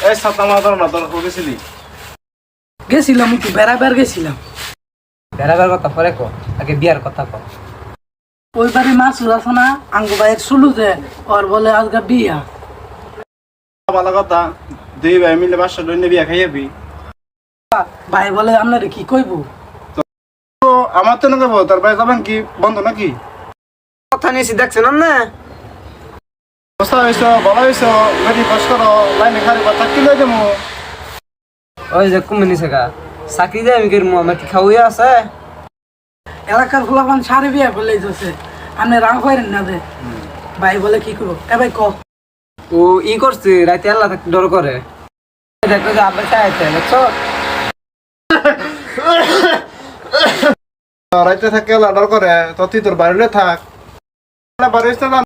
এই ছাতা মাথার না তোর করেছিলি গেছিলাম একটু বেড়াবার গেছিলাম। বেড়াবার কথা পরে কো, আগে বিয়ার কথা কো। ওই বাড়ি মাসুর আছে না আঙ্গু ভাইয়ের শুলুতে, ওর বলে আজকে বিয়া। ভালো কথা, দুই ভাই মিলে 500 টাকা বিয়া খাইয়াবি। ভাই বলে আপনারে কি কইব? তো আমার তো না যাবো, তার ভাই যাবেন কি বন্ধ নাকি? কথা নিয়েছি দেখছেন না? বসা হয়েছো, ভালো হয়েছো, মেডি পাস করো, লাইনে খালি কথা কি লই দেবো। ওই যে কমে নিছে গা, চাকরি দেয় আমি কিরমু, আমার কি খাওয়াই আছে? এলাকার খোলাপান সারে বিয়া করলে যাচ্ছে, আপনি রাগ করেন না যে। ভাই বলে কি করবো? এ ভাই ক। ও ই করছে, রাতে আল্লাহ থাকতে ডর করে। দেখো যে আবার চাইছে, দেখছো? রাইতে থাকে লাডার করে, তো তুই তোর বাড়িতে থাক। বাড়ি